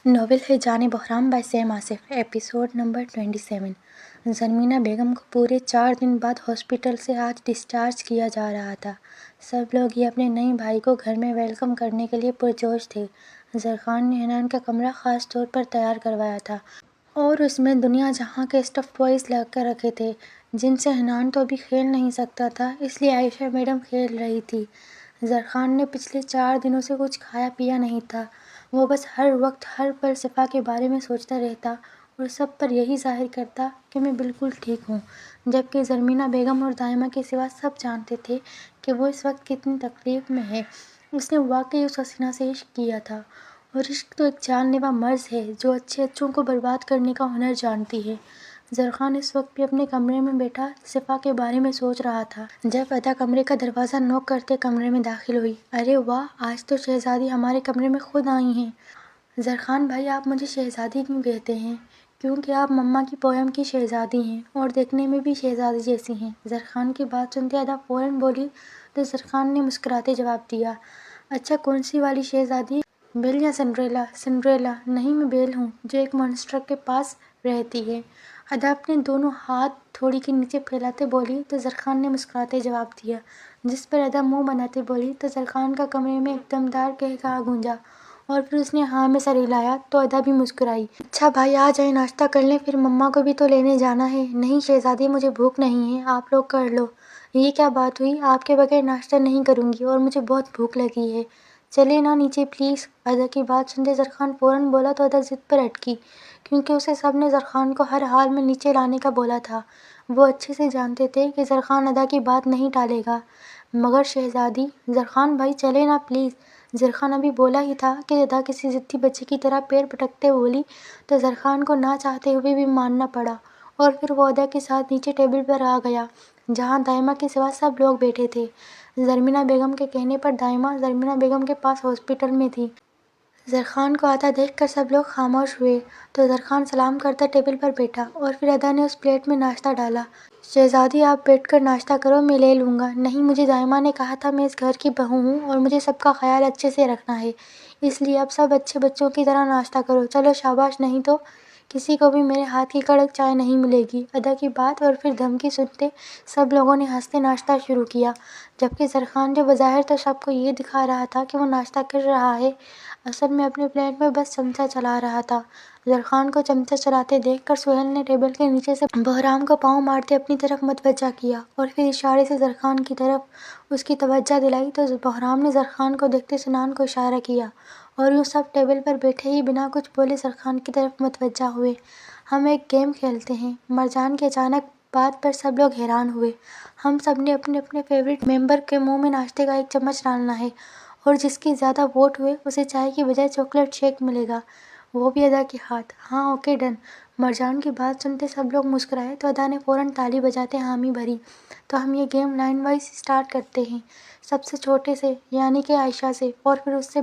Novel ہے جان بحرام by Saim Asif, episode number 27۔ Zarmina Begum کو پورے 4 دن بعد ہاسپٹل سے آج ڈسچارج کیا جا رہا تھا۔ سب لوگ ہی اپنے نئے بھائی کو گھر میں ویلکم کرنے کے لیے پرجوش تھے۔ زرخان نے حنان کا کمرہ خاص طور پر تیار کروایا تھا اور اس میں دنیا جہاں کے اسٹف ٹوائز لا کر رکھے تھے جن سے حنان تو ابھی کھیل نہیں سکتا تھا، اس لیے عائشہ میڈم کھیل رہی تھی۔ زرخان نے پچھلے 4 دنوں سے کچھ کھایا پیا نہیں تھا۔ وہ بس ہر وقت ہر پل صفا کے بارے میں سوچتا رہتا اور سب پر یہی ظاہر کرتا کہ میں بالکل ٹھیک ہوں، جبکہ زرمینہ بیگم اور دائمہ کے سوا سب جانتے تھے کہ وہ اس وقت کتنی تکلیف میں ہے۔ اس نے واقعی اس حسینہ سے عشق کیا تھا، اور عشق تو ایک جان لیوا مرض ہے جو اچھے اچھوں کو برباد کرنے کا ہنر جانتی ہے۔ زرخان اس وقت بھی اپنے کمرے میں بیٹھا صفا کے بارے میں سوچ رہا تھا جب ادا کمرے کا دروازہ نوک کرتے کمرے میں داخل ہوئی۔ ارے واہ، آج تو شہزادی ہمارے کمرے میں خود آئی ہیں۔ زرخان بھائی، آپ مجھے شہزادی کیوں کہتے ہیں؟ کیونکہ آپ مما کی پویم کی شہزادی ہیں اور دیکھنے میں بھی شہزادی جیسی ہیں۔ زرخان کی بات سنتے ادا فوراً بولی تو زرخان نے مسکراتے جواب دیا، اچھا کون سی والی شہزادی، بیل یا سنڈریلا؟ سنڈریلا نہیں، میں بیل ہوں جو ایک مانسٹر کے پاس رہتی ہے۔ ادا اپنے دونوں ہاتھ تھوڑی کے نیچے پھیلاتے بولی تو زرخان نے مسکراتے جواب دیا، جس پر ادا منہ بناتے بولی تو زرخان کا کمرے میں ایک دمدار قہقہا گونجا اور پھر اس نے ہاں میں سر ہلایا تو ادا بھی مسکرائی۔ اچھا بھائی آ جائیں، ناشتہ کر لیں، پھر مما کو بھی تو لینے جانا ہے۔ نہیں شہزادی، مجھے بھوک نہیں ہے، آپ لوگ کر لو۔ یہ کیا بات ہوئی، آپ کے بغیر ناشتہ نہیں کروں گی اور مجھے بہت بھوک لگی ہے۔ چلیں نا نیچے پلیز۔ ادا کی بات سنتے زرخان فوراً بولا تو ادا ضد پر اٹکی، کیونکہ اسے سب نے زرخان کو ہر حال میں نیچے لانے کا بولا تھا۔ وہ اچھے سے جانتے تھے کہ زرخان ادا کی بات نہیں ٹالے گا۔ مگر شہزادی، زرخان بھائی چلیں نا پلیز۔ زرخان ابھی بولا ہی تھا کہ ادا کسی ضدی بچے کی طرح پیر پٹکتے بولی تو زرخان کو نہ چاہتے ہوئے بھی ماننا پڑا، اور پھر وہ ادا کے ساتھ نیچے ٹیبل پر آ گیا جہاں دائمہ کے سوا سب لوگ بیٹھے تھے۔ زرمینہ بیگم کے کہنے پر دائمہ زرمینہ بیگم کے پاس ہاسپٹل میں تھی۔ زرخان کو آتا دیکھ کر سب لوگ خاموش ہوئے تو زرخان سلام کرتا ٹیبل پر بیٹھا اور پھر ادا نے اس پلیٹ میں ناشتہ ڈالا۔ شہزادی آپ بیٹھ کر ناشتہ کرو، میں لے لوں گا۔ نہیں، مجھے دائمہ نے کہا تھا میں اس گھر کی بہو ہوں اور مجھے سب کا خیال اچھے سے رکھنا ہے، اس لیے اب سب اچھے بچوں کی طرح ناشتہ کرو۔ چلو شاباش، نہیں تو کسی کو بھی میرے ہاتھ کی کڑک چائے نہیں ملے گی۔ ادا کی بات اور پھر دھمکی سنتے سب لوگوں نے ہنستے ناشتہ شروع کیا، جبکہ زرخان جو بظاہر تو سب کو یہ دکھا رہا تھا کہ وہ ناشتہ کر رہا ہے، اصل میں اپنے پلیٹ میں بس چمچہ چلا رہا تھا۔ زرخان کو چمچہ چلاتے دیکھ کر سہیل نے ٹیبل کے نیچے سے بحرام کو پاؤں مارتے اپنی طرف متوجہ کیا اور پھر اشارے سے زرخان کی طرف اس کی توجہ دلائی تو بحرام نے زرخان کو دیکھتے سنان کو اشارہ کیا اور یوں سب ٹیبل پر بیٹھے ہی بنا کچھ بولے زرخان کی طرف متوجہ ہوئے۔ ہم ایک گیم کھیلتے ہیں۔ مرجان کی اچانک بات پر سب لوگ حیران ہوئے۔ ہم سب نے اپنے اپنے فیورٹ ممبر کے منہ میں ناشتے کا ایک چمچ ڈالنا ہے اور جس کی زیادہ ووٹ ہوئے اسے چائے کی بجائے چاکلیٹ شیک ملے گا، وہ بھی ادا کے ہاتھ۔ ہاں اوکے ڈن۔ مرجان کی بات سنتے سب لوگ مسکرائے تو ادا نے فوراً تالی بجاتے حامی بھری۔ تو ہم یہ گیم لائن وائز اسٹارٹ کرتے ہیں، سب سے چھوٹے سے یعنی کہ عائشہ سے، اور پھر اس سے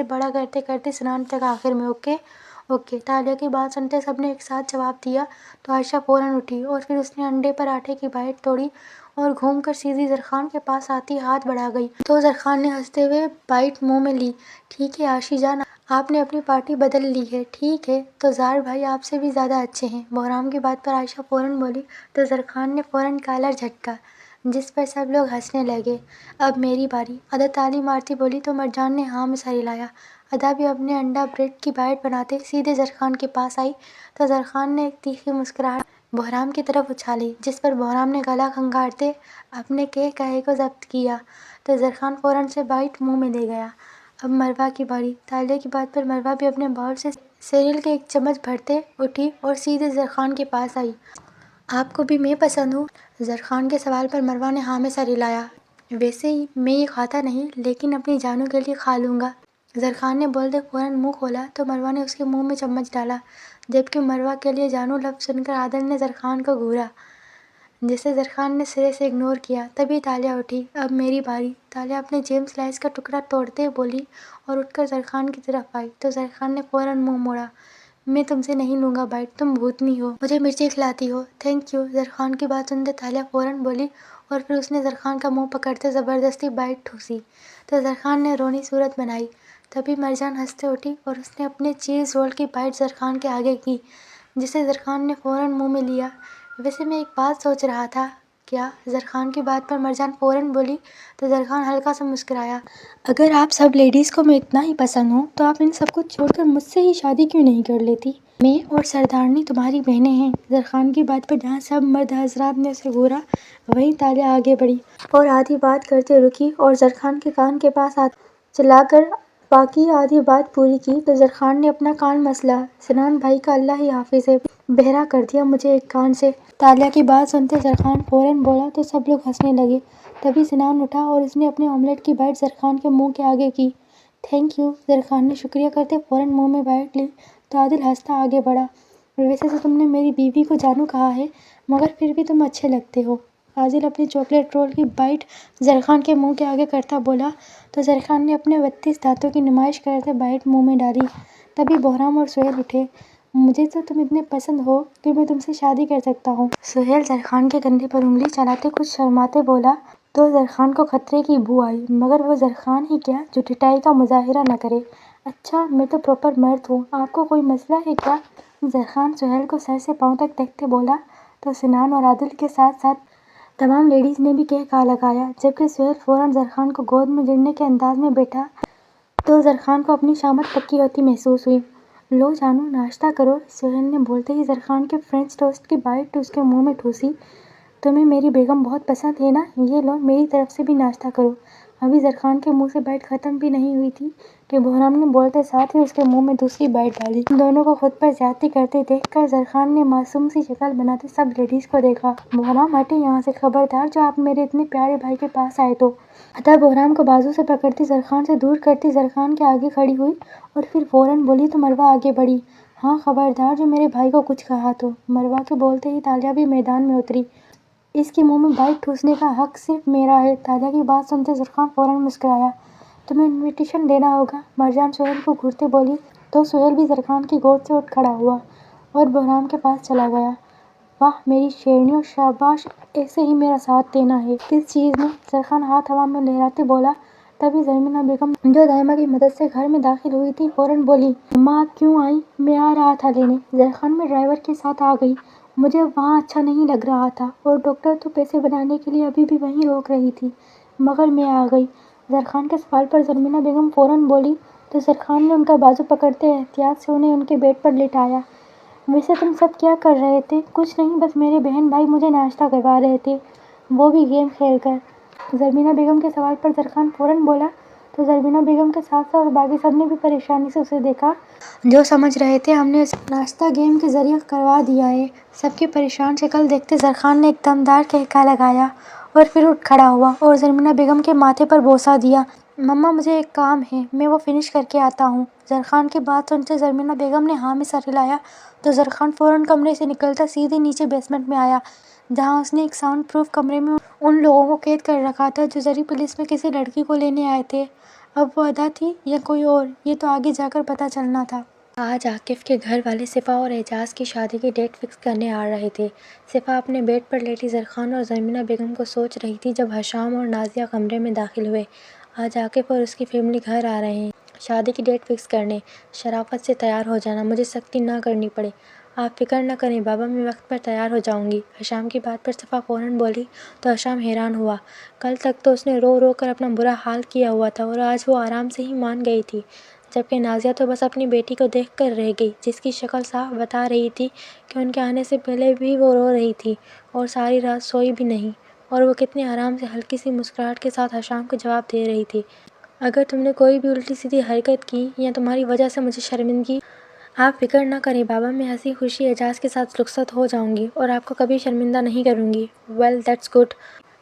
بڑا کرتے کرتے سنان تک آخر میں۔ Okay okay. تالیہ کی بات سنتے سب نے ایک ساتھ جواب دیا تو عائشہ فوراً اٹھی اور پھر اس نے انڈے پر آٹے کی بائٹ توڑی اور گھوم کر سیدھی زرخان کے پاس آتی ہاتھ بڑھا گئی تو زرخان نے ہنستے ہوئے بائٹ منہ میں لی۔ ٹھیک ہے عائشی جان، آپ نے اپنی پارٹی بدل لی ہے۔ ٹھیک ہے، تو زار بھائی آپ سے بھی زیادہ اچھے ہیں۔ بحرام کی بات پر عائشہ فوراً بولی تو زرخان نے فوراً کالر جھٹکا، جس پر سب لوگ ہنسنے لگے۔ اب میری باری۔ ادا تالی مارتی بولی تو مرجان نے ہاں میں سر ہلایا۔ ادا بھی اپنے انڈا بریڈ کی بائٹ بناتے سیدھے زرخان کے پاس آئی تو زرخان نے ایک تیکھی مسکراہٹ بحرام کی طرف اچھالی، جس پر بحرام نے گلا کھنگارتے اپنے قہقہے کو ضبط کیا تو زرخان فوراً سے بائٹ منہ میں لے گیا۔ اب مروہ کی باری۔ تالیہ کی بات پر مروہ بھی اپنے باؤل سے سیریل کے ایک چمچ بھرتے اٹھی اور سیدھے زرخان کے پاس آئی۔ آپ کو بھی میں پسند ہوں؟ زرخان کے سوال پر مروہ نے ہاں میں سر ہلایا۔ ویسے ہی میں یہ کھاتا نہیں، لیکن اپنی جانو کے لیے کھا لوں گا۔ زرخان نے بولتے فوراً منہ کھولا تو مروہ نے اس کے منہ میں چمچ ڈالا، جبکہ مروہ کے لیے جانو لفظ سن کر عادل نے زرخان کو گھورا، جسے زرخان نے سرے سے اگنور کیا۔ تبھی تالیہ اٹھی۔ اب میری باری۔ تالیہ اپنے جیمز سلائس کا ٹکڑا توڑتے بولی اور اٹھ کر زرخان کی طرف آئی تو زرخان نے فوراً منہ موڑا۔ میں تم سے نہیں لوں گا بائٹ، تم بھوتنی ہو، مجھے مرچی کھلاتی ہو۔ Thank you. زرخان کی بات سنتے تالیہ فوراً بولی اور پھر اس نے زرخان کا منہ پکڑتے زبردستی بائٹ ٹھوسی تو زرخان نے رونی صورت بنائی۔ تبھی مرجان ہنستے اٹھی اور اس نے اپنے چیز رول کی بائٹ زرخان کے آگے کی، جسے زرخان نے فوراً منہ میں لیا۔ ویسے میں ایک بات سوچ رہا تھا۔ کیا؟ زرخان کی بات پر مرجان فوراً بولی تو زرخان ہلکا سا مسکرایا۔ اگر آپ سب لیڈیز کو میں اتنا ہی پسند ہوں تو آپ ان سب کو چھوڑ کر مجھ سے ہی شادی کیوں نہیں کر لیتی؟ میں اور سردارنی تمہاری بہنیں ہیں۔ زرخان کی بات پر جہاں سب مرد حضرات نے اسے گھورا، وہیں تالیہ آگے بڑھی اور آدھی بات کرتے رکی اور زرخان کے کان کے پاس ہاتھ چلا کر باقی آدھی بات پوری کی تو زرخان نے اپنا کان مسلا۔ سنان بھائی کا اللہ ہی حافظ ہے، بہرا کر دیا مجھے ایک کان سے۔ تالیہ کی بات سنتے زرخان فوراً بولا تو سب لوگ ہنسنے لگے۔ تبھی سنان اٹھا اور اس نے اپنے آملیٹ کی بائٹ زرخان کے منہ کے آگے کی۔ Thank you. زرخان نے شکریہ کرتے فوراً منہ میں بائٹ لی تو عادل ہنستا آگے بڑھا۔ ویسے تو تم نے میری بیوی کو جانو کہا ہے، مگر پھر بھی تم اچھے لگتے ہو۔ عادل اپنی چاکلیٹ رول کی بائٹ زرخان کے منہ کے آگے کرتا بولا تو زرخان نے اپنے 32 دانتوں کی نمائش کرتے بائٹ منہ میں ڈالی۔ تبھی بہرام اور سہیل اٹھے۔ مجھے تو تم اتنے پسند ہو کہ میں تم سے شادی کر سکتا ہوں۔ سہیل زرخان کے کندھے پر انگلی چلاتے کچھ شرماتے بولا تو زرخان کو خطرے کی بو آئی، مگر وہ زرخان ہی کیا جو ڈٹائی کا مظاہرہ نہ کرے۔ اچھا، میں تو پراپر مرد ہوں، آپ کو کوئی مسئلہ ہے کیا؟ زرخان سہیل کو سر سے پاؤں تک دیکھتے بولا تو سنان اور عادل کے ساتھ ساتھ تمام لیڈیز نے بھی کہا لگایا، جبکہ سہیل فوراً زرخان کو گود میں گرنے کے انداز میں بیٹھا تو زرخان کو اپنی شامت پکی ہوتی محسوس ہوئی۔ لو جانو، ناشتہ کرو، سہیل نے بولتے ہی زرخان کے فرینچ ٹوسٹ کی بائٹ اس کے منہ میں ٹھوسی۔ تمہیں میری بیگم بہت پسند ہے نا؟ یہ لو، میری طرف سے بھی ناشتہ کرو۔ ابھی زرخان کے منہ سے بائٹ ختم بھی نہیں ہوئی تھی کہ بہرام نے بولتے ساتھ ہی اس کے منہ میں دوسری بائٹ ڈالی۔ ان دونوں کو خود پر زیادتی کرتے دیکھ کر زرخان نے معصوم سی شکل بناتے سب لیڈیز کو دیکھا۔ بہرام ہٹے یہاں سے، خبردار جو آپ میرے اتنے پیارے بھائی کے پاس آئے تو۔ عطا بہرام کو بازو سے پکڑتی زرخان سے دور کرتی زرخان کے آگے کھڑی ہوئی اور پھر فوراً بولی تو مروہ آگے بڑھی۔ ہاں، خبردار جو میرے بھائی کو کچھ کہا تو۔ مروہ کے بولتے ہی تالیہ بھی میدان میں اتری۔ اس کے منہ میں بائٹ ٹھوسنے کا حق صرف میرا ہے۔ تالیہ کی بات سنتے زرخان فوراً مسکرایا۔ تمہیں انویٹیشن دینا ہوگا، مرجان سہیل کو گھورتے بولی تو سہیل بھی زرخان کی گود سے اٹھ کھڑا ہوا اور بہرام کے پاس چلا گیا۔ واہ میری شیرنیوں، شاباش، ایسے ہی میرا ساتھ دینا ہے۔ کس چیز میں؟ زرخان ہاتھ ہوا میں لہراتے بولا۔ تبھی زرمیلا بیگم جو دائمہ کی مدد سے گھر میں داخل ہوئی تھی فوراً بولی، اماں آپ کیوں آئیں؟ میں آ رہا تھا لینے۔ زرخان میں ڈرائیور کے ساتھ آ گئی۔ مجھے وہاں اچھا نہیں لگ رہا تھا اور ڈاکٹر تو پیسے بنانے کے لیے ابھی بھی وہیں روک رہی تھی، مگر میں آ گئی۔ زرخان کے سوال پر زرمیلا بیگم فوراً بولی تو زرخان نے ان کا بازو پکڑتے احتیاط سے انہیں ان کے بیڈ پر لٹایا۔ ویسے تم سب کیا کر رہے تھے؟ کچھ نہیں، بس میرے بہن بھائی مجھے ناشتہ کروا رہے تھے، وہ بھی گیم کھیل کر۔ زرمیلا بیگم کے سوال پر زرخان فوراً بولا تو زرمیلا بیگم کے ساتھ ساتھ باقی سب نے بھی پریشانی سے اسے دیکھا، جو سمجھ رہے تھے ہم نے اسے ناشتہ گیم کے ذریعے کروا دیا ہے۔ سب کی پریشان شکل دیکھتے زرخان نے ایک دمدار کہکا لگایا اور پھر اٹھ کھڑا ہوا اور زرمیلا بیگم کے ماتھے پر بوسہ دیا۔ مما مجھے ایک کام ہے، میں وہ فنش کر کے آتا ہوں۔ زرخان کی بات سنتے زرمیلا بیگم نے ہاں میں سر ہلایا تو زرخان فوراً کمرے سے نکلتا سیدھے نیچے بیسمنٹ میں آیا، جہاں اس نے ایک ساؤنڈ پروف کمرے میں ان لوگوں کو قید کر رکھا تھا جو زری پولیس میں کسی لڑکی کو لینے آئے تھے۔ اب وہ ادا تھی یا کوئی اور، یہ تو آگے جا کر پتہ چلنا تھا۔ آج عاقف کے گھر والے صفا اور اعجاز کی شادی کی ڈیٹ فکس کرنے آ رہے تھے۔ صفا اپنے بیڈ پر لیٹی زرخان اور زرمیلا بیگم کو سوچ رہی تھی جب حشام اور نازیہ کمرے میں داخل ہوئے۔ آج عاقف اور اس کی فیملی گھر آ رہے ہیں شادی کی ڈیٹ فکس کرنے، شرافت سے تیار ہو جانا، مجھے سختی نہ کرنی پڑے۔ آپ فکر نہ کریں بابا، میں وقت پر تیار ہو جاؤں گی۔ حشام کی بات پر صفا فوراً بولی تو حشام حیران ہوا۔ کل تک تو اس نے رو رو کر اپنا برا حال کیا ہوا تھا اور آج وہ آرام سے ہی مان گئی تھی، جبکہ نازیہ تو بس اپنی بیٹی کو دیکھ کر رہ گئی، جس کی شکل صاف بتا رہی تھی کہ ان کے آنے سے پہلے بھی وہ رو رہی تھی اور ساری رات سوئی بھی نہیں، اور وہ کتنے آرام سے ہلکی سی مسکراہٹ کے ساتھ حشام کو جواب دے رہی تھی، اگر تم نے کوئی بھی الٹی سیدھی حرکت کی یا تمہاری وجہ سے مجھے شرمندگی، آپ فکر نہ کریں بابا، میں ہنسی خوشی اعجاز کے ساتھ رخصت ہو جاؤں گی اور آپ کو کبھی شرمندہ نہیں کروں گی۔ Well that's good.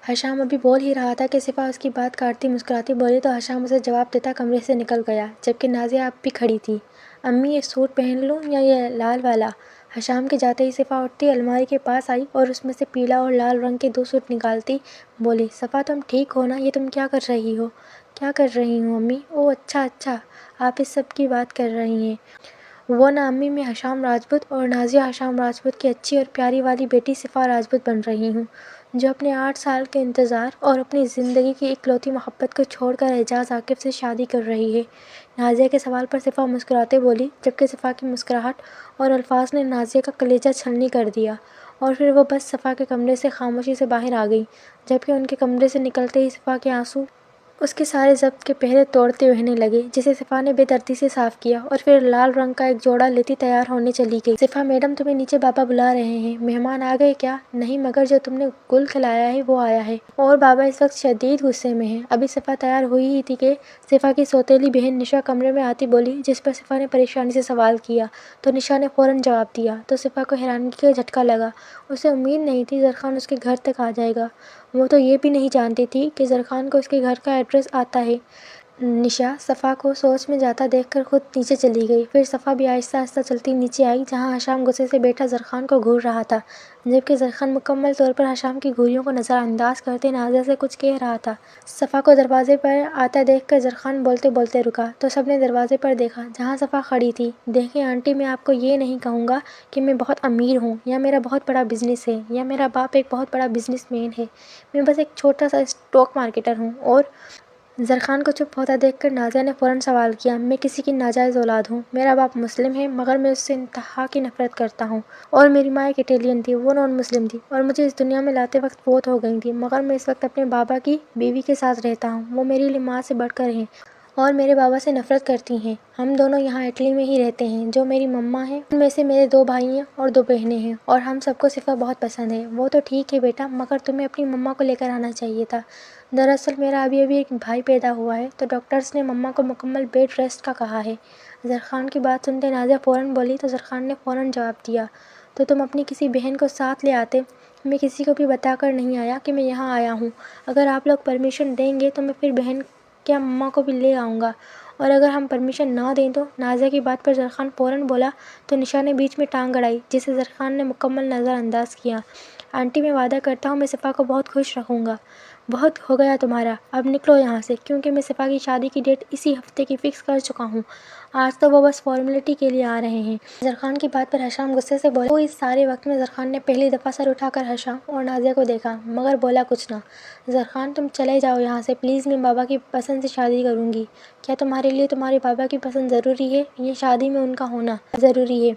حشام ابھی بول ہی رہا تھا کہ صفا اس کی بات کاٹتی مسکراتی بولی تو حشام اسے جواب دیتا کمرے سے نکل گیا، جبکہ نازیہ اب بھی کھڑی تھی۔ امی یہ سوٹ پہن لوں یا یہ لال والا؟ حشام کے جاتے ہی صفا اٹھتی الماری کے پاس آئی اور اس میں سے پیلا اور لال رنگ کے 2 سوٹ نکالتی بولی، صفا تم ٹھیک ہو نا؟ یہ تم کیا کر رہی ہو؟ کیا کر رہی ہوں امی؟ اوہ اچھا، آپ اس سب کی بات کر رہی ہیں۔ وہ نا امی، میں حشام راجپوت اور نازیہ حشام راجپوت کی اچھی اور پیاری والی بیٹی صفا راجپوت بن رہی ہوں۔ جو اپنے 8 سال کے انتظار اور اپنی زندگی کی اکلوتی محبت کو چھوڑ کر اعجاز عاقب سے شادی کر رہی ہے۔ نازیہ کے سوال پر صفا مسکراتے بولی، جبکہ صفا کی مسکراہٹ اور الفاظ نے نازیہ کا کلیجہ چھلنی کر دیا، اور پھر وہ بس صفا کے کمرے سے خاموشی سے باہر آ گئی، جبکہ ان کے کمرے سے نکلتے ہی صفا کے آنسو اس کے سارے ضبط کے پہرے توڑتے بہنے لگے، جسے صفا نے بے دردی سے صاف کیا اور پھر لال رنگ کا ایک جوڑا لیتی تیار ہونے چلی گئی۔ صفا میڈم، تمہیں نیچے بابا بلا رہے ہیں۔ مہمان آ گئے کیا؟ نہیں، مگر جو تم نے گل کھلایا ہے وہ آیا ہے، اور بابا اس وقت شدید غصے میں ہیں۔ ابھی صفا تیار ہوئی ہی تھی کہ صفا کی سوتیلی بہن نشا کمرے میں آتی بولی، جس پر صفا نے پریشانی سے سوال کیا تو نشا نے فوراً جواب دیا، تو صفا کو حیرانگی کا جھٹکا لگا۔ اسے امید نہیں تھی زرخان اس کے گھر تک آ جائے گا۔ وہ تو یہ بھی نہیں جانتی تھی کہ زرخان کو اس کے گھر کا ایڈریس آتا ہے۔ نشا صفا کو سوچ میں جاتا دیکھ کر خود نیچے چلی گئی۔ پھر صفا بھی آہستہ آہستہ چلتی نیچے آئی، جہاں حشام غصے سے بیٹھا زرخان کو گھور رہا تھا، جبکہ زرخان مکمل طور پر حشام کی گھوریوں کو نظر انداز کرتے نازیہ سے کچھ کہہ رہا تھا۔ صفا کو دروازے پر آتا دیکھ کر زرخان بولتے بولتے رکا، تو سب نے دروازے پر دیکھا جہاں صفا کھڑی تھی۔ دیکھیں آنٹی، میں آپ کو یہ نہیں کہوں گا کہ میں بہت امیر ہوں یا میرا بہت بڑا بزنس ہے یا میرا باپ ایک بہت بڑا بزنس مین ہے، میں بس ایک چھوٹا سا اسٹاک مارکیٹر ہوں۔ اور زرخان کو چپ ہوتا دیکھ کر نازیہ نے فوراً سوال کیا، میں کسی کی ناجائز اولاد ہوں؟ میرا باپ مسلم ہے، مگر میں اس سے انتہا کی نفرت کرتا ہوں، اور میری ماں ایک اٹیلین تھی، وہ نان مسلم تھی، اور مجھے اس دنیا میں لاتے وقت فوت ہو گئی تھی، مگر میں اس وقت اپنے بابا کی بیوی کے ساتھ رہتا ہوں، وہ میری لیے ماں سے بڑھ کر ہیں، اور میرے بابا سے نفرت کرتی ہیں۔ ہم دونوں یہاں اٹلی میں ہی رہتے ہیں۔ جو میری مما ہیں ان میں سے میرے 2 بھائی ہیں اور 2 بہنیں ہیں، اور ہم سب کو صفا بہت پسند ہے۔ وہ تو ٹھیک ہے بیٹا، مگر تمہیں اپنی مما کو لے کر آنا چاہیے تھا۔ دراصل میرا ابھی ایک بھائی پیدا ہوا ہے، تو ڈاکٹرز نے مما کو مکمل بیڈ ریسٹ کا کہا ہے۔ زرخان کی بات سنتے نازیہ فوراً بولی، تو زرخان نے فوراً جواب دیا، تو تم اپنی کسی بہن کو ساتھ لے آتے۔ میں کسی کو بھی بتا کر نہیں آیا کہ میں یہاں آیا ہوں۔ اگر آپ لوگ پرمیشن دیں گے تو میں پھر بہن کیا مما کو بھی لے آؤں گا، اور اگر ہم پرمیشن نہ دیں تو؟ نازیہ کی بات پر زرخان فوراً بولا، تو نشا نے بیچ میں ٹانگ اڑائی، جسے زرخان نے مکمل نظر انداز کیا۔ آنٹی، میں وعدہ کرتا ہوں میں صفا کو بہت خوش رکھوں گا۔ بہت ہو گیا تمہارا، اب نکلو یہاں سے، کیونکہ میں صفا کی شادی کی ڈیٹ اسی ہفتے کی فکس کر چکا ہوں۔ آج تو وہ بس فارمیلٹی کے لیے آ رہے ہیں۔ زرخان کی بات پر حشام غصے سے بولا۔ تو اس سارے وقت میں زرخان نے پہلی دفعہ سر اٹھا کر حشام اور نازیہ کو دیکھا، مگر بولا کچھ نہ۔ زرخان، تم چلے جاؤ یہاں سے پلیز، میں بابا کی پسند سے شادی کروں گی۔ کیا تمہارے لیے تمہارے بابا کی پسند ضروری ہے یا شادی میں ان کا ہونا ضروری ہے؟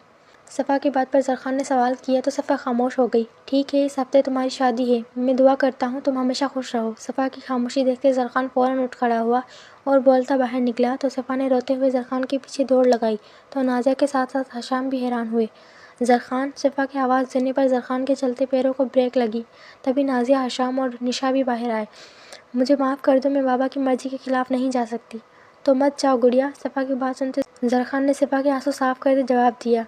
صفا کی بات پر زرخان نے سوال کیا تو صفا خاموش ہو گئی۔ ٹھیک ہے، اس ہفتے تمہاری شادی ہے، میں دعا کرتا ہوں تم ہمیشہ خوش رہو۔ صفا کی خاموشی دیکھتے زرخان فوراً اٹھ کھڑا ہوا اور بولتا باہر نکلا، تو صفا نے روتے ہوئے زرخان کے پیچھے دوڑ لگائی، تو نازیہ کے ساتھ ساتھ حشام بھی حیران ہوئے۔ زرخان! صفا کی آواز دینے پر زرخان کے چلتے پیروں کو بریک لگی، تبھی نازیہ، حشام اور نشا بھی باہر آئے۔ مجھے معاف کر دو، میں بابا کی مرضی کے خلاف نہیں جا سکتی۔ تو مت جاؤ گڑیا، صفا کی بات سنتے زرخان نے صفا کے آنسو صاف کرتے جواب دیا،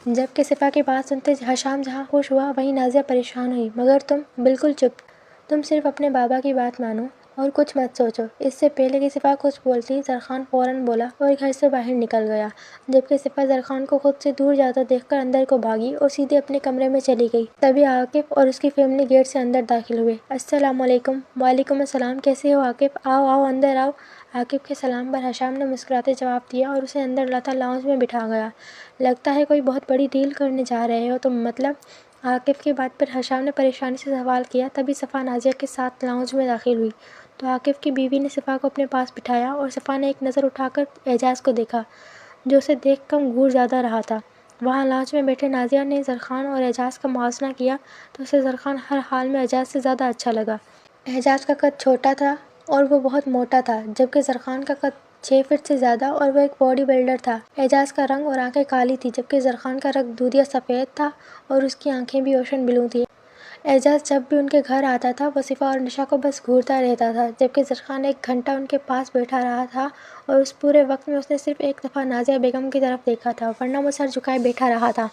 جبکہ صفا کی بات سنتے حشام جہاں خوش ہوا وہیں نازیہ پریشان ہوئی۔ مگر تم بالکل چپ، تم صرف اپنے بابا کی بات مانو اور کچھ مت سوچو۔ اس سے پہلے کہ صفا کچھ بولتی، زرخان فوراً بولا اور گھر سے باہر نکل گیا، جبکہ صفا زرخان کو خود سے دور جاتا دیکھ کر اندر کو بھاگی اور سیدھے اپنے کمرے میں چلی گئی۔ تبھی عاقب اور اس کی فیملی گیٹ سے اندر داخل ہوئے۔ السلام علیکم۔ وعلیکم السلام، کیسے ہو عاقب؟ آؤ آؤ اندر آؤ۔ عاقب کے سلام پر حشام نے مسکراتے جواب دیا اور اسے اندر لاتا لاؤنج میں بٹھا گیا۔ لگتا ہے کوئی بہت بڑی ڈیل کرنے جا رہے ہو تم، مطلب؟ عاقب کی بات پر حشام نے پریشانی سے سوال کیا۔ تبھی صفا نازیہ کے ساتھ لاؤنج میں داخل ہوئی، تو عاقب کی بیوی نے صفا کو اپنے پاس بٹھایا اور صفا نے ایک نظر اٹھا کر اعجاز کو دیکھا، جو اسے دیکھ کر گھور زیادہ رہا تھا۔ وہاں لاؤنج میں بیٹھے نازیہ نے زرخان اور اعجاز کا موازنہ کیا تو اسے زرخان ہر حال میں اعجاز سے زیادہ اچھا لگا۔ اعجاز کا قد چھوٹا تھا اور وہ بہت موٹا تھا، جبکہ زرخان کا قد 6 فٹ سے زیادہ اور وہ ایک باڈی بلڈر تھا۔ اعجاز کا رنگ اور آنکھیں کالی تھی، جبکہ زرخان کا رنگ دودھیا سفید تھا اور اس کی آنکھیں بھی اوشن بلو تھیں۔ اعجاز جب بھی ان کے گھر آتا تھا وہ صفا اور نشا کو بس گھورتا رہتا تھا، جبکہ زرخان 1 گھنٹہ ان کے پاس بیٹھا رہا تھا، اور اس پورے وقت میں اس نے صرف ایک دفعہ نازیہ بیگم کی طرف دیکھا تھا، ورنہ وہ سر جھکائے بیٹھا رہا تھا۔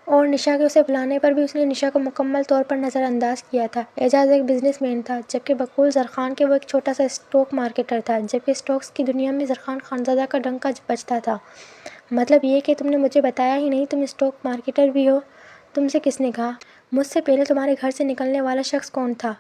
اور نشا کے اسے بلانے پر بھی اس نے نشا کو مکمل طور پر نظر انداز کیا تھا۔ اعجاز ایک بزنس مین تھا، جبکہ بقول زرخان کے وہ ایک چھوٹا سا اسٹاک مارکیٹر تھا، جبکہ اسٹاکس کی دنیا میں زرخان خانزادہ کا ڈنکا بجتا تھا۔ مطلب یہ کہ تم نے مجھے بتایا ہی نہیں تم اسٹاک مارکیٹر بھی ہو؟ تم سے کس نے کہا؟ مجھ سے پہلے تمہارے گھر سے نکلنے والا شخص کون تھا؟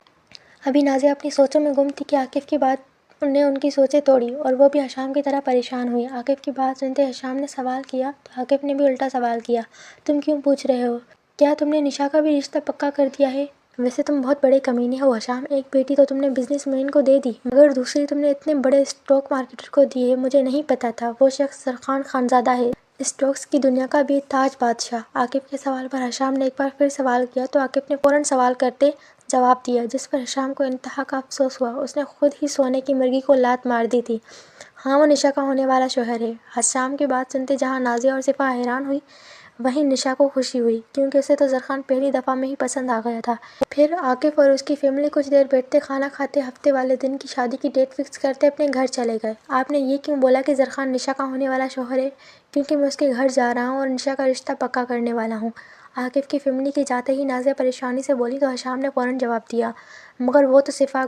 ابھی نازیہ اپنی سوچوں میں گم تھی کہ عاقب کی بات نے ان کی سوچیں توڑی، اور وہ بھی حشام کی طرح پریشان ہوئی۔ عاقب کی بات سنتے حشام نے سوال کیا تو عاقب نے بھی الٹا سوال کیا، تم کیوں پوچھ رہے ہو؟ کیا تم نے نشا کا بھی رشتہ پکا کر دیا ہے؟ ویسے تم بہت بڑے کمینے ہو حشام، ایک بیٹی تو تم نے بزنس مین کو دے دی مگر دوسری تم نے اتنے بڑے اسٹاک مارکیٹر کو دی ہے۔ مجھے نہیں پتا تھا وہ شخص زرخان خانزادہ ہے، اسٹاکس کی دنیا کا بھی تاج بادشاہ۔ عاقب کے سوال پر حشام نے ایک بار پھر سوال کیا تو عاقب نے فوراً سوال کرتے جواب دیا، جس پر حشام کو انتہا کا افسوس ہوا۔ اس نے خود ہی سونے کی مرغی کو لات مار دی تھی۔ ہاں، وہ نشا کا ہونے والا شوہر ہے۔ حشام کی بات سنتے جہاں نازیہ اور صفا حیران ہوئی وہیں نشا کو خوشی ہوئی، کیونکہ اسے تو زرخان پہلی دفعہ میں ہی پسند آ گیا تھا۔ پھر عاقب اور اس کی فیملی کچھ دیر بیٹھتے کھانا کھاتے ہفتے والے دن کی شادی کی ڈیٹ فکس کرتے اپنے گھر چلے گئے۔ آپ نے یہ کیوں بولا کہ زرخان نشا کا ہونے والا شوہر ہے؟ کیونکہ میں اس کے گھر جا رہا ہوں اور نشا کا رشتہ پکا کرنے والا ہوں، عاقب کی فیملی کے جاتے ہی نازیہ پریشانی سے بولی تو حشام نے فوراً جواب دیا، مگر وہ تو صفا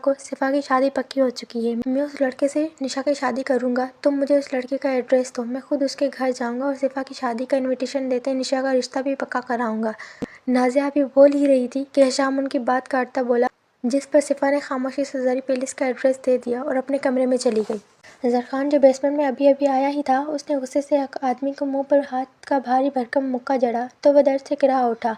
کی شادی پکی ہو چکی ہے۔ میں اس لڑکے سے نشا کی شادی کروں گا، تم مجھے اس لڑکے کا ایڈریس دو، میں خود اس کے گھر جاؤں گا اور صفا کی شادی کا انویٹیشن دیتے نشا کا رشتہ بھی پکا کراؤں گا۔ نازیہ ابھی بول ہی رہی تھی کہ حشام ان کی بات کاٹتا بولا، جس پر صفا نے خاموشی سے زری پیلس کا ایڈریس دے دیا اور اپنے کمرے میں چلی گئی۔ زرخان جو بیسمنٹ میں ابھی آیا ہی تھا، اس نے غصے سے ایک آدمی کو منہ پر ہاتھ کا بھاری بھرکم مکہ جڑا تو وہ درد سے کرا اٹھا۔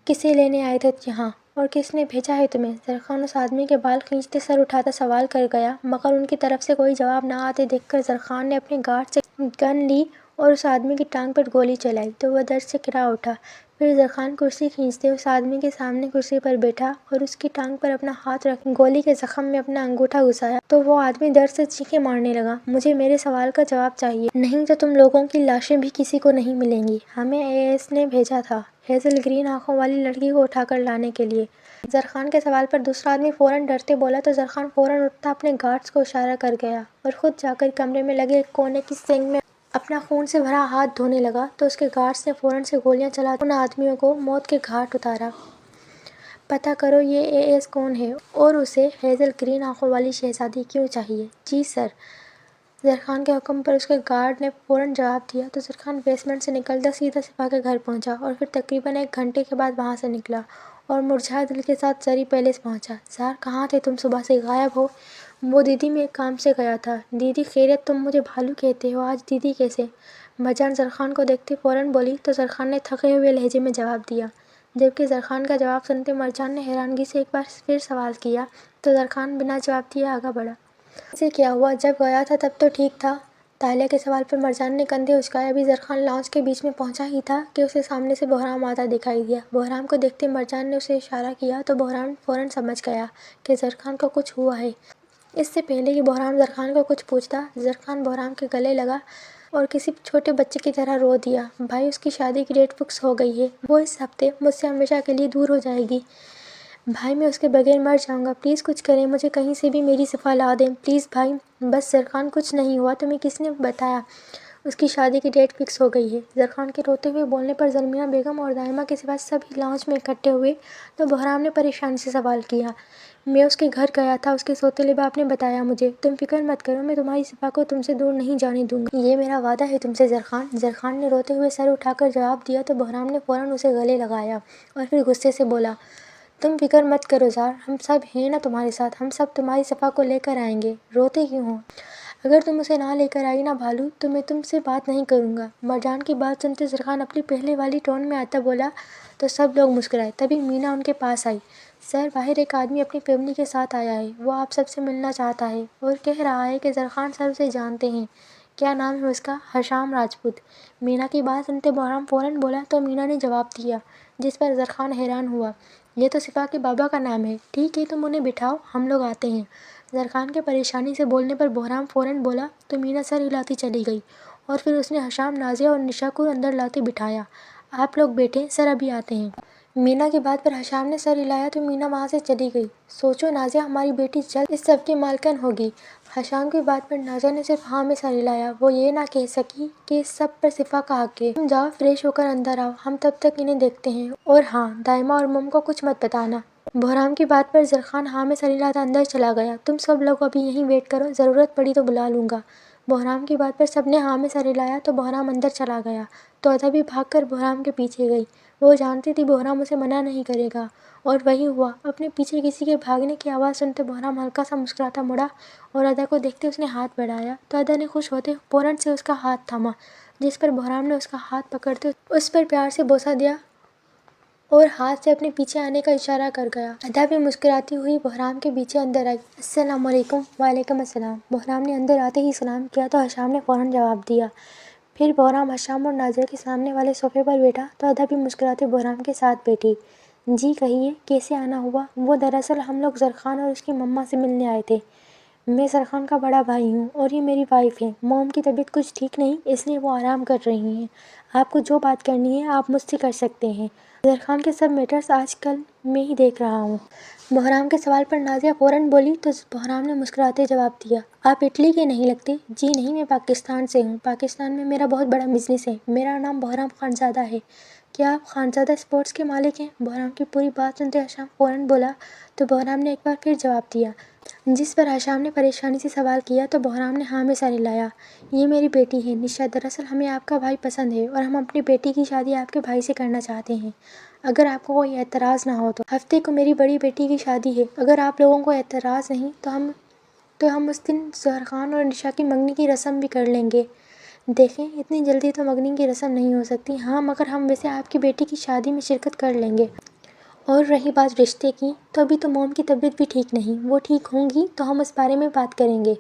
کسے لینے آئے تھے یہاں اور کس نے بھیجا ہے تمہیں؟ زرخان اس آدمی کے بال کھینچتے سر اٹھاتا سوال کر گیا، مگر ان کی طرف سے کوئی جواب نہ آتے دیکھ کر زرخان نے اپنے گارڈ سے گن لی اور اس آدمی کی ٹانگ پر گولی چلائی تو وہ درد سے کرا اٹھا۔ پھر زرخان کرسی کھینچتے اس آدمی کے سامنے کرسی پر بیٹھا اور اس کی ٹانگ پر اپنا ہاتھ رکھ گولی کے زخم میں اپنا انگوٹھا گھسایا تو وہ آدمی درد سے چیخیں مارنے لگا۔ مجھے میرے سوال کا جواب چاہیے، نہیں تو تم لوگوں کی لاشیں بھی کسی کو نہیں ملیں گی۔ ہمیں AS نے بھیجا تھا ہیزل گرین آنکھوں والی لڑکی کو اٹھا کر لانے کے لیے۔ زرخان کے سوال پر دوسرا آدمی فوراً ڈرتے بولا تو زرخان فوراً اٹھتا اپنے گارڈز کو اشارہ کر گیا اور خود جا کر کمرے میں لگے ایک کونے کی سنک میں اپنا خون سے بھرا ہاتھ دھونے لگا تو اس کے گارڈز نے فوراً سے گولیاں چلا کر ان آدمیوں کو موت کے گھاٹ اتارا۔ پتہ کرو یہ AS کون ہے اور اسے ہیزل گرین آنکھوں والی شہزادی کیوں چاہیے؟ جی سر، زرخان کے حکم پر اس کے گارڈ نے فوراً جواب دیا تو زرخان بیسمنٹ سے نکلتا سیدھا صفا کے گھر پہنچا اور پھر تقریباً 1 گھنٹے کے بعد وہاں سے نکلا اور مرجھائے دل کے ساتھ زری پیلس پہنچا۔ زار کہاں تھے تم؟ صبح سے غائب ہو۔ وہ دیدی میں ایک کام سے گیا تھا۔ دیدی خیریت؟ تم مجھے بھالو کہتے ہو، آج دیدی کیسے؟ بھجان زرخان کو دیکھتے فوراً بولی تو زرخان نے تھکے ہوئے لہجے میں جواب دیا۔ جبکہ زرخان کا جواب سنتے مرجان نے حیرانگی سے ایک بار پھر سوال کیا تو زرخان بنا جواب دیے آگے بڑھا۔ اسے کیا ہوا؟ جب گیا تھا تب تو ٹھیک تھا۔ تالیہ کے سوال پر مرجان نے کندھے اچکائے۔ ابھی زرخان لاؤنج کے بیچ میں پہنچا ہی تھا کہ اسے سامنے سے بہرام آتا دکھائی دیا۔ بہرام کو دیکھتے مرجان نے اسے اشارہ کیا تو بہرام فوراً سمجھ گیا کہ زرخان کو کچھ ہوا ہے۔ اس سے پہلے کہ بہرام زرخان کو کچھ پوچھتا، زرخان بہرام کے گلے لگا اور کسی چھوٹے بچے کی طرح رو دیا، بھائی اس کی شادی کی ڈیٹ فکس ہو گئی ہے، وہ اس ہفتے مجھ سے ہمیشہ کے لیے دور ہو جائے گی۔ بھائی میں اس کے بغیر مر جاؤں گا، پلیز کچھ کریں، مجھے کہیں سے بھی میری صفا لا دیں پلیز بھائی۔ بس زرخان کچھ نہیں ہوا، تمہیں کس نے بتایا اس کی شادی کی ڈیٹ فکس ہو گئی ہے؟ زرخان کے روتے ہوئے بولنے پر زرمینہ بیگم اور دائمہ کے سوا سبھی لاؤنج میں اکٹھے ہوئے تو بہرام نے پریشانی سے سوال کیا، میں اس کے گھر گیا تھا، اس کے سوتیلے باپ نے بتایا مجھے۔ تم فکر مت کرو، میں تمہاری صفا کو تم سے دور نہیں جانے دوں گا، یہ میرا وعدہ ہے تم سے زرخان۔ زرخان نے روتے ہوئے سر اٹھا کر جواب دیا تو بہرام نے فوراً اسے گلے لگایا اور پھر غصے سے بولا، تم فکر مت کرو زار، ہم سب ہیں نا تمہارے ساتھ، ہم سب تمہاری صفا کو لے کر آئیں گے، روتے کیوں ہو؟ اگر تم اسے نہ لے کر آئی نا بھالو تو میں تم سے بات نہیں کروں گا۔ مرجان کی بات سنتے زرخان اپنی پہلے والی ٹون میں آتا بولا تو سب لوگ مسکرائے۔ تبھی مینا ان کے پاس آئی۔ سر، باہر ایک آدمی اپنی فیملی کے ساتھ آیا ہے، وہ آپ سب سے ملنا چاہتا ہے اور کہہ رہا ہے کہ زرخان سر اسے جانتے ہیں۔ کیا نام ہے اس کا؟ حشام راجپوت۔ مینا کی بات سنتے بہرام فوراً بولا تو مینا نے جواب دیا، جس پر زرخان حیران ہوا، یہ تو صفا کے بابا کا نام ہے۔ ٹھیک ہے تم انہیں بٹھاؤ، ہم لوگ آتے ہیں۔ زرخان کے پریشانی سے بولنے پر بہرام فوراً بولا تو مینا سر ہلاتی چلی گئی اور پھر اس نے حشام، نازیہ اور نشا کو اندر لاتے بٹھایا۔ آپ لوگ بیٹھیں، سر ابھی آتے ہیں۔ مینا کی بات پر حشام نے سر ہلایا تو مینا وہاں سے چلی گئی۔ سوچو نازیہ، ہماری بیٹی جلد اس سب کی مالکن ہوگی۔ حشام کی بات پر نازیہ نے صرف ہاں میں سر ہلایا، وہ یہ نہ کہہ سکی کہ اس سب پر صفا کا حق ہے۔ تم جاؤ فریش ہو کر اندر آؤ، ہم تب تک انہیں دیکھتے ہیں، اور ہاں دائمہ اور موم کو کچھ مت بتانا۔ بہرام کی بات پر زرخان ہاں میں سر ہلاتا اندر چلا گیا۔ تم سب لوگ ابھی یہیں ویٹ کرو، ضرورت پڑی تو بلا لوں گا۔ بہرام کی بات پر سب نے ہاں میں سر ہلایا تو بہرام اندر چلا گیا تو ادا بھی بھاگ کر بہرام کے پیچھے گئی۔ وہ جانتی تھی بہرام اسے منع نہیں کرے گا اور وہی ہوا۔ اپنے پیچھے کسی کے بھاگنے کی آواز سنتے بہرام ہلکا سا مسکراتا مڑا اور ادا کو دیکھتے اس نے ہاتھ بڑھایا تو ادا نے خوش ہوتے فوراً سے اس کا ہاتھ تھاما، جس پر بہرام نے اس کا ہاتھ پکڑتے اس پر پیار سے بوسہ دیا اور ہاتھ سے اپنے پیچھے آنے کا اشارہ کر گیا۔ ادا بھی مسکراتی ہوئی بحرام کے پیچھے اندر آئی۔ السلام علیکم۔ وعلیکم السلام۔ بحرام نے اندر آتے ہی سلام کیا تو حشام نے فوراً جواب دیا۔ پھر بحرام حشام اور نازیہ کے سامنے والے صوفے پر بیٹھا تو ادا بھی مسکراتے بحرام کے ساتھ بیٹھی۔ جی کہیے، کیسے آنا ہوا؟ وہ دراصل ہم لوگ زرخان اور اس کی مما سے ملنے آئے تھے۔ میں زرخان کا بڑا بھائی ہوں اور یہ میری وائف ہے۔ موم کی طبیعت کچھ ٹھیک نہیں، اس لیے وہ آرام کر رہی ہیں۔ آپ کو جو بات کرنی ہے آپ مجھ سے کر سکتے ہیں۔ زرخان کے سب میٹرز آج کل میں ہی دیکھ رہا ہوں۔ بحرام کے سوال پر نازیہ فوراً بولی تو بحرام نے مسکراتے جواب دیا، آپ اٹلی کے نہیں لگتے؟ جی نہیں، میں پاکستان سے ہوں۔ پاکستان میں میرا بہت بڑا بزنس ہے۔ میرا نام بحرام خانزادہ ہے۔ کیا آپ خانزادہ اسپورٹس کے مالک ہیں؟ بحرام کی پوری بات سنتے حشام فوراً بولا تو بحرام نے ایک بار پھر جواب دیا، جس پر حشام نے پریشانی سے سوال کیا تو بحرام نے ہاں میں سر ہلایا۔ یہ میری بیٹی ہے نشا۔ دراصل ہمیں آپ کا بھائی پسند ہے اور ہم اپنی بیٹی کی شادی آپ کے بھائی سے کرنا چاہتے ہیں، اگر آپ کو کوئی اعتراض نہ ہو تو۔ ہفتے کو میری بڑی بیٹی کی شادی ہے، اگر آپ لوگوں کو اعتراض نہیں تو ہم اس دن زرخان اور نشا کی منگنی کی رسم بھی کر لیں گے۔ دیکھیں، اتنی جلدی تو منگنی کی رسم نہیں ہو سکتی۔ ہاں، مگر ہم ویسے آپ کی بیٹی کی شادی میں شرکت کر لیں گے۔ اور رہی بات رشتے کی، تو ابھی تو موم کی طبیعت بھی ٹھیک نہیں، وہ ٹھیک ہوں گی تو ہم اس بارے میں بات کریں گے۔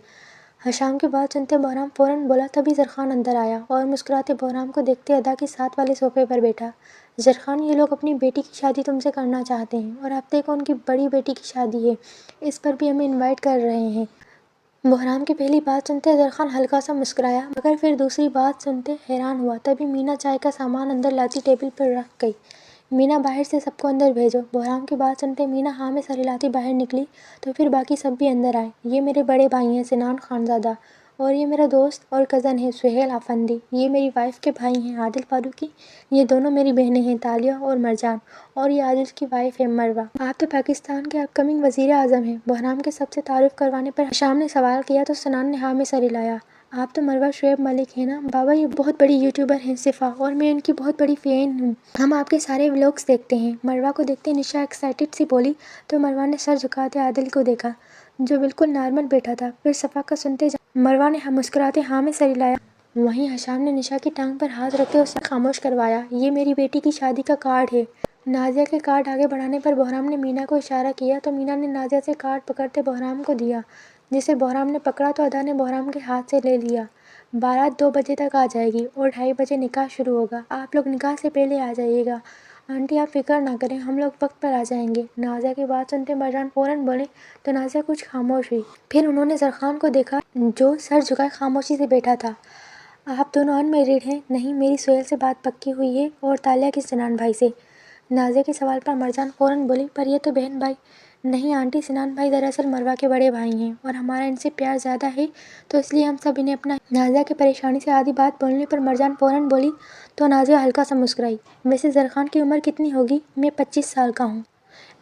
حشام کی بات سنتے بحرام فوراً بولا تبھی زرخان اندر آیا اور مسکراتے بحرام کو دیکھتے ادا کے ساتھ والے صوفے پر بیٹھا۔ زرخان، یہ لوگ اپنی بیٹی کی شادی تم سے کرنا چاہتے ہیں اور ہفتے کو ان کی بڑی بیٹی کی شادی ہے، اس پر بھی ہمیں انوائٹ کر رہے ہیں۔ بحرام کی پہلی بات سنتے زرخان ہلکا سا مسکرایا، مگر پھر دوسری بات سنتے حیران ہوا۔ تبھی مینا چائے کا سامان اندر لاتی ٹیبل پر رکھ گئی۔ مینا، باہر سے سب کو اندر بھیجو۔ بحرام کی بات سنتے مینا ہاں میں سر ہلاتی باہر نکلی تو پھر باقی سب بھی اندر آئے۔ یہ میرے بڑے بھائی ہیں سنان خانزادہ، اور یہ میرا دوست اور کزن ہے سہیل افندی۔ یہ میری وائف کے بھائی ہیں عادل فاروقی۔ یہ دونوں میری بہنیں ہیں تالیہ اور مرجان، اور یہ عادل کی وائف ہے مروہ۔ آپ تو پاکستان کے اپ کمنگ وزیر اعظم ہیں۔ بحرام کے سب سے تعارف کروانے پر حشام نے سوال کیا تو سنان نے ہاں میں سر ہلایا۔ آپ تو مروہ شعیب ملک ہیں نا؟ بابا، یہ بہت بڑی یوٹیوبر ہیں صفا، اور میں ان کی بہت بڑی فین ہوں۔ ہم آپ کے سارے ولاگز دیکھتے ہیں۔ مروہ کو دیکھتے نشا ایکسائٹڈ سی بولی تو مروہ نے سر جھکاتے عادل کو دیکھا جو بالکل نارمل بیٹھا تھا۔ پھر صفا کا سنتے مروہ نے مسکراتے ہاں میں سر ہلایا۔ وہیں حشام نے نشا کی ٹانگ پر ہاتھ رکھتے اسے خاموش کروایا۔ یہ میری بیٹی کی شادی کا کارڈ ہے۔ نازیہ کے کارڈ آگے بڑھانے پر بحرام نے مینا کو اشارہ کیا تو مینا نے نازیہ سے کارڈ پکڑتے بحرام کو دیا، جسے بحرام نے پکڑا تو ادا نے بحرام کے ہاتھ سے لے لیا۔ بارات 2 بجے تک آ جائے گی اور 2:30 بجے نکاح شروع ہوگا۔ آپ لوگ نکاح سے پہلے آ جائیے گا۔ آنٹی آپ فکر نہ کریں، ہم لوگ وقت پر آ جائیں گے۔ نازیہ کی بات سنتے مرجان فوراً بولے تو نازیہ کچھ خاموش ہوئی۔ پھر انہوں نے زرخان کو دیکھا جو سر جھکائے خاموشی سے بیٹھا تھا۔ آپ دونوں ان میرڈ ہیں؟ نہیں، میری سہیل سے بات پکی ہوئی ہے اور تالیہ کے سنان بھائی سے۔ نازیہ کے سوال پر مرجان فوراً بولی، پر یہ تو بہن بھائی۔ نہیں آنٹی، سنان بھائی دراصل مروہ کے بڑے بھائی ہیں اور ہمارا ان سے پیار زیادہ ہے تو اس لیے ہم سب انہیں اپنا۔ نازیہ کی پریشانی سے آدھی بات بولنے پر مرجان فوراً بولی تو نازیہ ہلکا سا مسکرائی۔ ویسے زرخان کی عمر کتنی ہوگی؟ میں 25 سال کا ہوں۔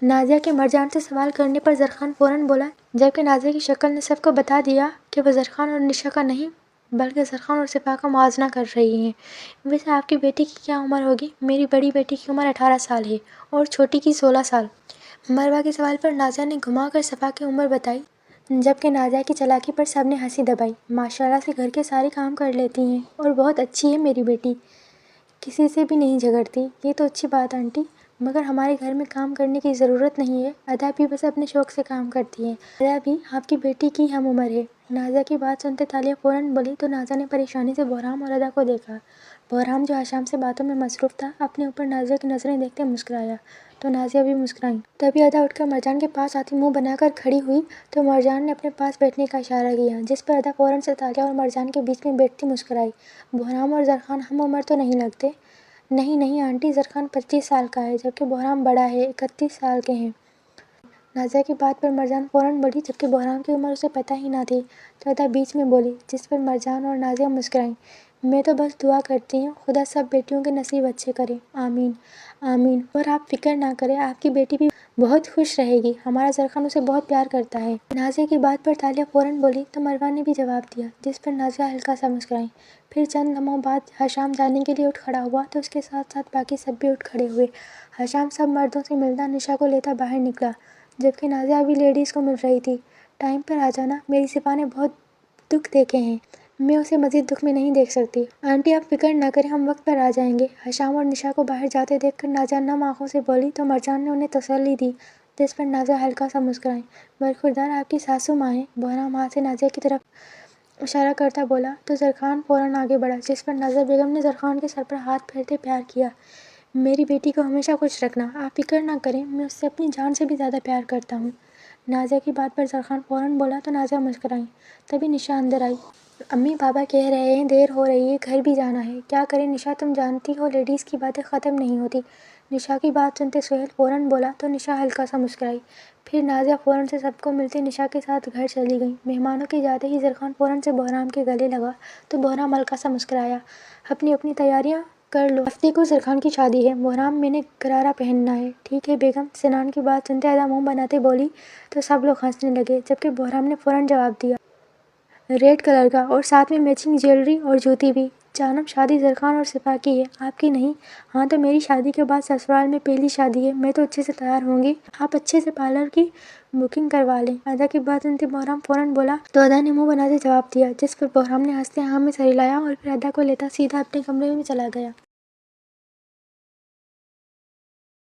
نازیہ کے مرجان سے سوال کرنے پر زرخان فوراً بولا، جبکہ نازیہ کی شکل نے سب کو بتا دیا کہ وہ زرخان اور نشا کا نہیں بلکہ زرخان اور صفا کا موازنہ کر رہی ہیں۔ ویسے آپ کی بیٹی کی کیا عمر ہوگی؟ میری بڑی بیٹی کی عمر 18 سال ہے اور چھوٹی کی 16 سال۔ مروہ کے سوال پر نازیہ نے گھما کر صفا کی عمر بتائی، جبکہ نازیہ کی چالاکی پر سب نے ہنسی دبائی۔ ماشاءاللہ سے گھر کے سارے کام کر لیتی ہیں اور بہت اچھی ہے میری بیٹی، کسی سے بھی نہیں جھگڑتی۔ یہ تو اچھی بات آنٹی، مگر ہمارے گھر میں کام کرنے کی ضرورت نہیں ہے، ادا بھی بس اپنے شوق سے کام کرتی ہے۔ ادا بھی آپ کی بیٹی کی ہم عمر ہے۔ نازیہ کی بات سنتے تالیہ فوراً بولی تو نازیہ نے پریشانی سے بحرام اور ادا کو دیکھا۔ بحرام جو حشام سے باتوں میں مصروف تھا اپنے اوپر نازیہ کی نظریں دیکھتے مسکرایا تو نازیہ بھی مسکرائیں۔ تبھی ادا اٹھ کر مرجان کے پاس آتی منہ بنا کر کھڑی ہوئی تو مرجان نے اپنے پاس بیٹھنے کا اشارہ کیا، جس پر ادا فوراً سے تالیہ اور مرجان کے بیچ میں بیٹھتی مسکرائی۔ بحرام اور زرخان ہم عمر تو نہیں لگتے؟ نہیں نہیں آنٹی، زرخان 25 سال کا ہے جبکہ بحرام بڑا ہے، 31 سال کے ہیں۔ نازیہ کی بات پر مرجان فوراً بولی، جبکہ بحرام کی عمر اسے پتہ ہی نہ تھی تو ادا بیچ میں بولی، جس پر مرجان اور نازیہ مسکرائیں۔ میں تو بس دعا کرتی ہوں خدا سب بیٹیوں کے نصیب اچھے کرے، آمین آمین۔ اور آپ فکر نہ کریں، آپ کی بیٹی بھی بہت خوش رہے گی، ہمارا زرخان اسے بہت پیار کرتا ہے۔ نازیہ کی بات پر تالیہ فوراً بولی تو مروہ نے بھی جواب دیا، جس پر نازیہ ہلکا سا مسکرائیں۔ پھر چند لمحوں بعد حشام جانے کے لیے اٹھ کھڑا ہوا تو اس کے ساتھ ساتھ باقی سب بھی اٹھ کھڑے ہوئے۔ حشام سب مردوں سے ملتا نشا کو لیتا باہر نکلا، جبکہ نازیہ ابھی لیڈیز کو مل رہی تھی۔ ٹائم پر آ جانا، میری صفا نے بہت دکھ دیکھے ہیں۔ میں اسے مزید دکھ میں نہیں دیکھ سکتی۔ آنٹی آپ فکر نہ کریں، ہم وقت پر آ جائیں گے، حشام اور نشا کو باہر جاتے دیکھ کر نازیہ نم آنکھوں سے بولی تو مرجان نے انہیں تسلی دی، جس پر نازیہ ہلکا سا مسکرائیں۔ برخوردار آپ کی ساسو ماں ہیں، بہرام ہاتھ سے نازیہ کی طرف اشارہ کرتا بولا تو زرخان فوراً آگے بڑھا، جس پر نازیہ بیگم نے زرخان کے سر پر ہاتھ پھیرتے پیار کیا۔ میری بیٹی کو ہمیشہ خوش رکھنا، آپ فکر نہ کریں، میں اس سے اپنی جان سے بھی زیادہ پیار کرتا ہوں۔ نازیہ کی بات پر زرخان فوراً بولا تو نازیہ مسکرائیں۔ تبھی نشا اندر آئی۔ امی بابا کہہ رہے ہیں دیر ہو رہی ہے، گھر بھی جانا ہے، کیا کریں نشا، تم جانتی ہو لیڈیز کی باتیں ختم نہیں ہوتی۔ نشا کی بات سنتے سہیل فوراً بولا تو نشا ہلکا سا مسکرائی۔ پھر نازیہ فوراً سے سب کو ملتے نشا کے ساتھ گھر چلی گئیں۔ مہمانوں کے جاتے ہی زرخان فوراً سے بہرام کے گلے لگا تو بہرام ہلکا سا مسکرایا۔ اپنی تیاریاں کر لو، ہفتے کو زرخان کی شادی ہے۔ بہرام میں نے غرارہ پہننا ہے۔ ٹھیک ہے بیگم، سنان کی بات سنتے ادا منہ بناتے بولی تو سب لوگ ہنسنے لگے، جبکہ بہرام نے فوراً جواب دیا، ریڈ کلر کا، اور ساتھ میں میچنگ جیولری اور جوتی بھی۔ جانم شادی زرخان اور صفا کی ہے، آپ کی نہیں؟ ہاں تو میری شادی کے بعد سسرال میں پہلی شادی ہے، میں تو اچھے سے تیار ہوں گی، آپ اچھے سے پارلر کی بکنگ کروا لیں۔ ادا کی بات سنتے بہرام فوراً بولا تو ادا نے منہ بناتے جواب دیا، جس پر بہرام نے ہنستے ہاں میں سر ہلایا اور پھر ادا کو لیتا سیدھا اپنے کمرے میں چلا گیا۔